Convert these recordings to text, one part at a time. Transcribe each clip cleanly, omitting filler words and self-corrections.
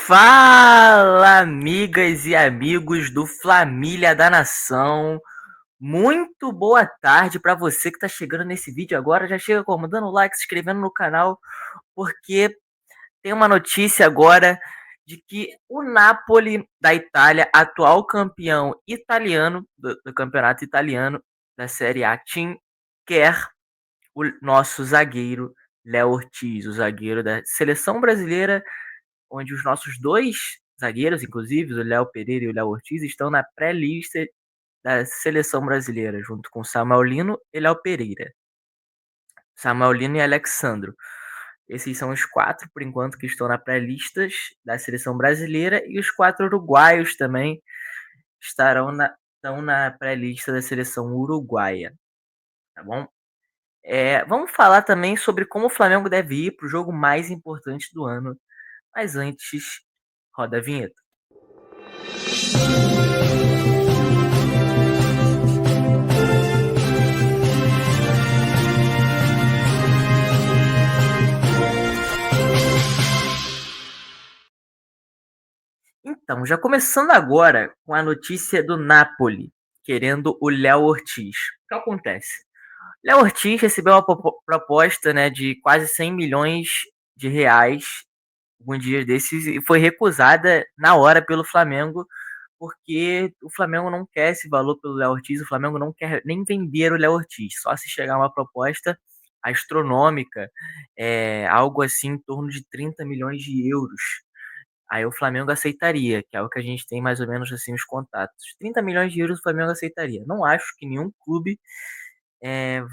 Fala, amigas e amigos do Flamília da Nação. Muito boa tarde para você que está chegando nesse vídeo agora. Já chega como dando like, se inscrevendo no canal, porque tem uma notícia agora de que o Napoli da Itália, atual campeão italiano do campeonato italiano da Série A, quer o nosso zagueiro Léo Ortiz, o zagueiro da seleção brasileira, onde os nossos dois zagueiros, inclusive o Léo Pereira e o Léo Ortiz, estão na pré-lista da seleção brasileira, junto com Samuel Lino e Léo Pereira. Samuel Lino e Alexandro. Esses são os quatro, por enquanto, que estão na pré-listas da seleção brasileira, e os quatro uruguaios também estão na pré-lista da seleção uruguaia. Tá bom? Vamos falar também sobre como o Flamengo deve ir para o jogo mais importante do ano. Mas antes, roda a vinheta. Então, já começando agora com a notícia do Napoli, querendo o Léo Ortiz. O que acontece? Léo Ortiz recebeu uma proposta, né, de quase 100 milhões de reais alguns dias desses e foi recusada na hora pelo Flamengo, porque o Flamengo não quer esse valor pelo Léo Ortiz, o Flamengo não quer nem vender o Léo Ortiz, só se chegar uma proposta astronômica, algo assim em torno de 30 milhões de euros. Aí o Flamengo aceitaria, que é o que a gente tem mais ou menos assim os contatos. 30 milhões de euros o Flamengo aceitaria. Não acho que nenhum clube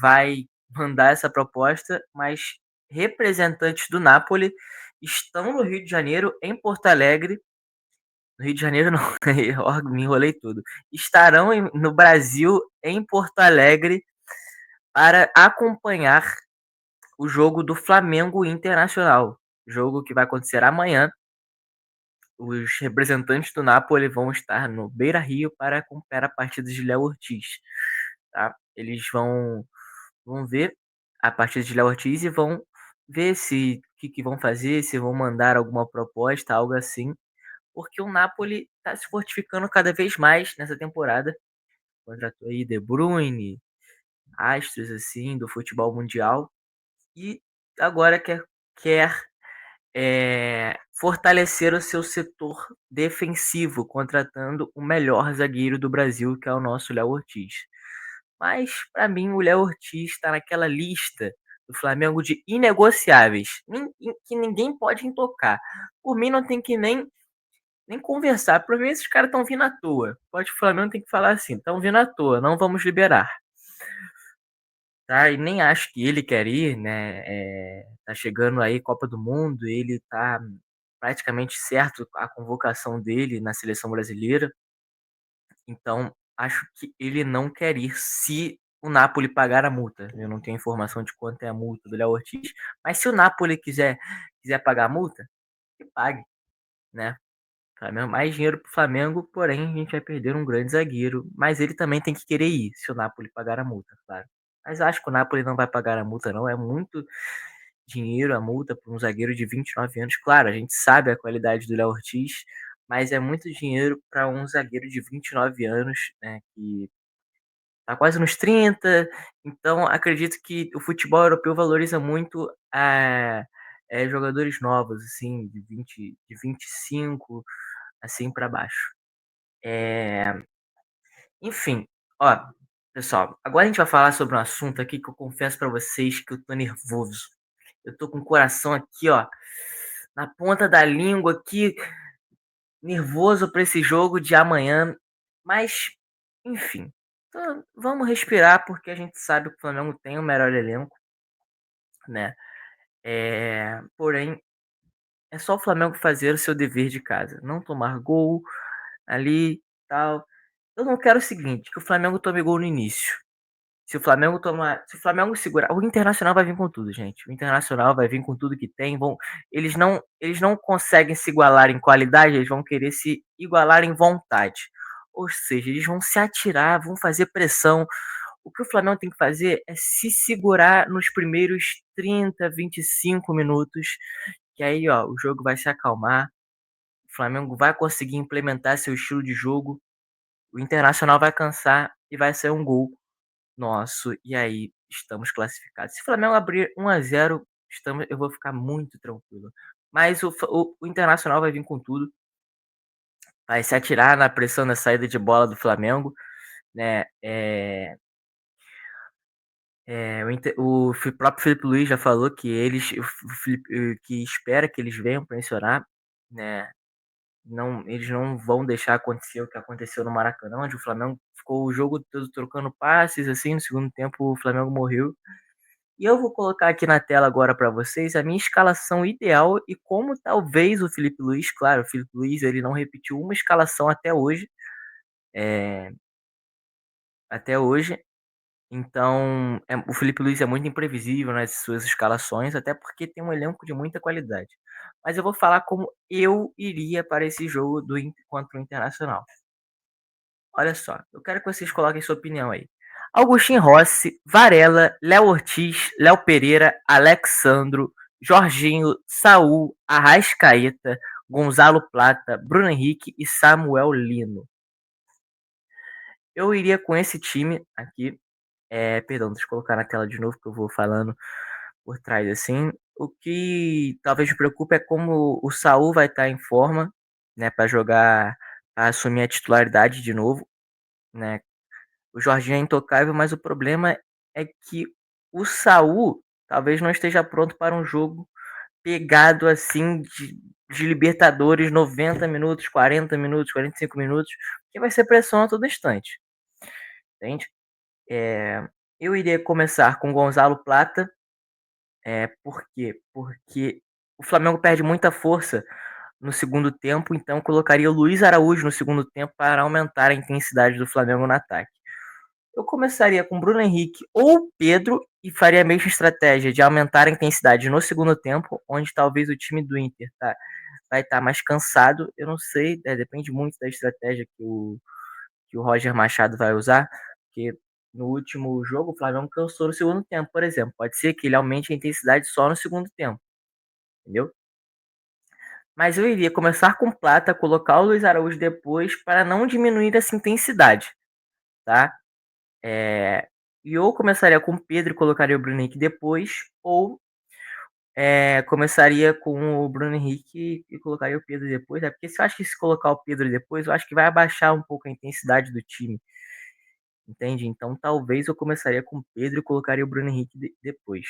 vai mandar essa proposta, mas representantes do Napoli estão no Rio de Janeiro, em Porto Alegre. No Rio de Janeiro não, me enrolei tudo. Estarão no Brasil, em Porto Alegre, para acompanhar o jogo do Flamengo Internacional. Jogo que vai acontecer amanhã. Os representantes do Napoli vão estar no Beira-Rio para acompanhar a partida de Léo Ortiz. Tá? Eles vão ver a partida de Léo Ortiz e vão ver se o que vão fazer, se vão mandar alguma proposta, algo assim. Porque o Napoli está se fortificando cada vez mais nessa temporada. Contratou aí De Bruyne, astros assim do futebol mundial. E agora quer fortalecer o seu setor defensivo, contratando o melhor zagueiro do Brasil, que é o nosso Léo Ortiz. Mas, para mim, o Léo Ortiz está naquela lista do Flamengo de inegociáveis, que ninguém pode tocar. Por mim, não tem que nem conversar. Por mim, esses caras estão vindo à toa. Pode o Flamengo tem que falar assim: estão vindo à toa, não vamos liberar. Tá? E nem acho que ele quer ir, né? Tá chegando aí Copa do Mundo, ele tá praticamente certo a convocação dele na seleção brasileira. Então, acho que ele não quer ir se o Napoli pagar a multa. Eu não tenho informação de quanto é a multa do Léo Ortiz, mas se o Napoli quiser pagar a multa, que pague, né? Flamengo, mais dinheiro pro Flamengo, porém a gente vai perder um grande zagueiro, mas ele também tem que querer ir, se o Napoli pagar a multa, claro. Mas acho que o Napoli não vai pagar a multa, não. É muito dinheiro a multa para um zagueiro de 29 anos. Claro, a gente sabe a qualidade do Léo Ortiz, mas é muito dinheiro para um zagueiro de 29 anos, né, que tá quase nos 30. Então, acredito que o futebol europeu valoriza muito jogadores novos, assim, de 25, assim, para baixo. Enfim, ó, pessoal, agora a gente vai falar sobre um assunto aqui que eu confesso para vocês que eu tô nervoso. Eu tô com o coração aqui, ó, na ponta da língua aqui, nervoso para esse jogo de amanhã. Mas, enfim, vamos respirar porque a gente sabe que o Flamengo tem o melhor elenco, né? Porém, é só o Flamengo fazer o seu dever de casa, não tomar gol ali, tal. Eu não quero o seguinte, que o Flamengo tome gol no início. Se o Flamengo segurar, o Internacional vai vir com tudo, gente. O Internacional vai vir com tudo que tem. Eles não conseguem se igualar em qualidade, eles vão querer se igualar em vontade. Ou seja, eles vão se atirar, vão fazer pressão. O que o Flamengo tem que fazer é se segurar nos primeiros 30, 25 minutos, que aí, ó, o jogo vai se acalmar. o Flamengo vai conseguir implementar seu estilo de jogo, o Internacional vai cansar e vai sair um gol nosso, e aí estamos classificados. Se o Flamengo abrir 1-0, eu vou ficar muito tranquilo. Mas o Internacional vai vir com tudo, vai se atirar na pressão da saída de bola do Flamengo, né? Próprio Felipe Luiz já falou que que espera que eles venham pressionar, né? Não, eles não vão deixar acontecer o que aconteceu no Maracanã, onde o Flamengo ficou o jogo todo trocando passes, assim, no segundo tempo o Flamengo morreu. E eu vou colocar aqui na tela agora para vocês a minha escalação ideal e como talvez o Felipe Luiz, claro, o Felipe Luiz ele não repetiu uma escalação é, até hoje. Então, o Felipe Luiz é muito imprevisível nas suas escalações, até porque tem um elenco de muita qualidade. Mas eu vou falar como eu iria para esse jogo contra o Internacional. Olha só, eu quero que vocês coloquem sua opinião aí. Agostinho Rossi, Varela, Léo Ortiz, Léo Pereira, Alexandro, Jorginho, Saul, Arrascaeta, Gonzalo Plata, Bruno Henrique e Samuel Lino. Eu iria com esse time aqui. Perdão, deixa eu colocar na tela de novo que eu vou falando por trás assim. O que talvez me preocupe é como o Saul vai estar em forma, né, para jogar, para assumir a titularidade de novo, né? O Jorginho é intocável, mas o problema é que o Saul talvez não esteja pronto para um jogo pegado assim de Libertadores, 90 minutos, 40 minutos, 45 minutos, que vai ser pressão a todo instante, entende? Eu iria começar com Gonzalo Plata. Por quê? Porque o Flamengo perde muita força no segundo tempo, então eu colocaria o Luiz Araújo no segundo tempo para aumentar a intensidade do Flamengo no ataque. Eu começaria com Bruno Henrique ou Pedro e faria a mesma estratégia de aumentar a intensidade no segundo tempo, onde talvez o time do Inter vai estar mais cansado. Eu não sei, depende muito da estratégia que o Roger Machado vai usar, porque no último jogo o Flamengo cansou no segundo tempo, por exemplo. Pode ser que ele aumente a intensidade só no segundo tempo, entendeu? Mas eu iria começar com Plata, colocar o Luiz Araújo depois para não diminuir essa intensidade, tá? E ou começaria com Pedro e colocaria o Bruno Henrique depois, ou começaria com o Bruno Henrique e colocaria o Pedro depois, porque se eu acho que se colocar o Pedro depois, eu acho que vai abaixar um pouco a intensidade do time, entende? Então talvez eu começaria com o Pedro e colocaria o Bruno Henrique depois.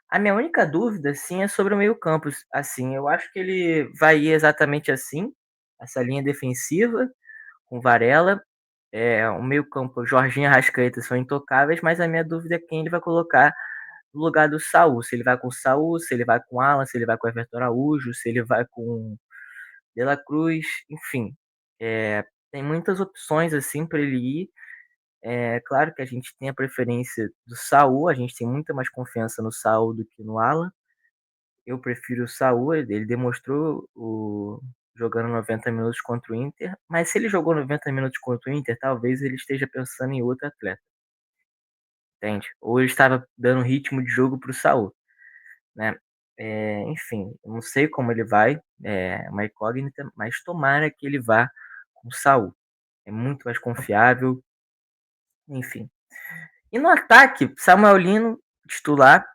A minha única dúvida, sim, é sobre o meio-campo. Assim, eu acho que ele vai ir exatamente assim, essa linha defensiva, com Varela. O meio-campo, Jorginho e Arrascaeta são intocáveis, mas a minha dúvida é quem ele vai colocar no lugar do Saul. Se ele vai com o Saul, se ele vai com o Alan, se ele vai com o Everton Araújo, se ele vai com De La Cruz, enfim. Tem muitas opções assim para ele ir. É claro que a gente tem a preferência do Saul, a gente tem muita mais confiança no Saul do que no Alan. Eu prefiro o Saul, ele demonstrou jogando 90 minutos contra o Inter, mas se ele jogou 90 minutos contra o Inter, talvez ele esteja pensando em outro atleta, entende? Ou ele estava dando ritmo de jogo para o Saul, né? Enfim, eu não sei como ele vai, é uma incógnita, mas tomara que ele vá com o Saul. É muito mais confiável, enfim. E no ataque, Samuel Lino, titular,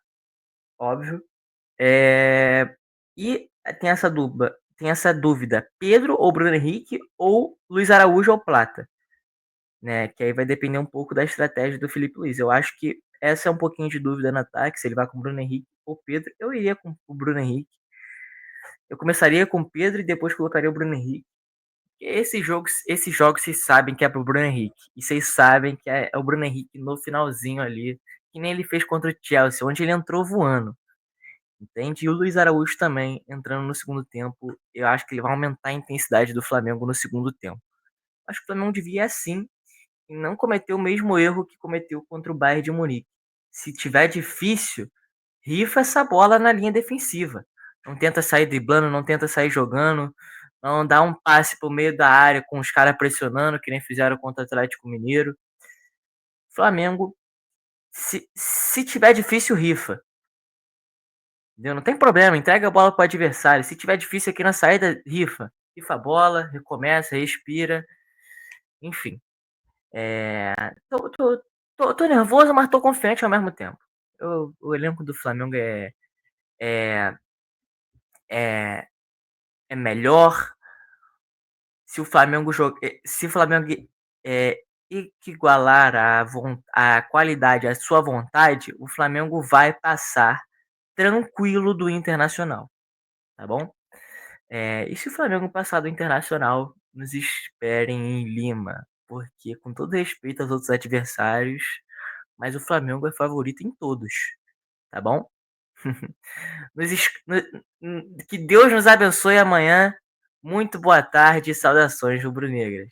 óbvio. E tem essa dúvida, Pedro ou Bruno Henrique ou Luiz Araújo ou Plata, né? Que aí vai depender um pouco da estratégia do Felipe Luiz. Eu acho que essa é um pouquinho de dúvida no ataque, se ele vai com o Bruno Henrique ou Pedro. Eu iria com o Bruno Henrique. Eu começaria com o Pedro e depois colocaria o Bruno Henrique. Esses jogos vocês sabem que é pro Bruno Henrique. E vocês sabem que é o Bruno Henrique no finalzinho ali, que nem ele fez contra o Chelsea, onde ele entrou voando. Entende? E o Luiz Araújo também, entrando no segundo tempo, eu acho que ele vai aumentar a intensidade do Flamengo no segundo tempo. Acho que o Flamengo devia, sim, e não cometer o mesmo erro que cometeu contra o Bayern de Munique. Se tiver difícil, rifa essa bola na linha defensiva. Não tenta sair driblando, não tenta sair jogando, não dá um passe pro meio da área com os caras pressionando, que nem fizeram contra o Atlético Mineiro. Flamengo, se tiver difícil, rifa. Entendeu? Não tem problema, entrega a bola pro adversário. Se tiver difícil aqui na saída, rifa. pifa a bola, recomeça, respira, enfim. Tô, tô, tô nervoso, mas tô confiante ao mesmo tempo. O elenco do Flamengo é, é, é melhor. Se o Flamengo igualar a qualidade, a sua vontade, o Flamengo vai passar tranquilo do Internacional, tá bom? E se o Flamengo passar do Internacional, nos esperem em Lima, porque com todo respeito aos outros adversários, mas o Flamengo é favorito em todos, tá bom? Nos es- no- Que Deus nos abençoe amanhã. Muito boa tarde e saudações rubro-negras.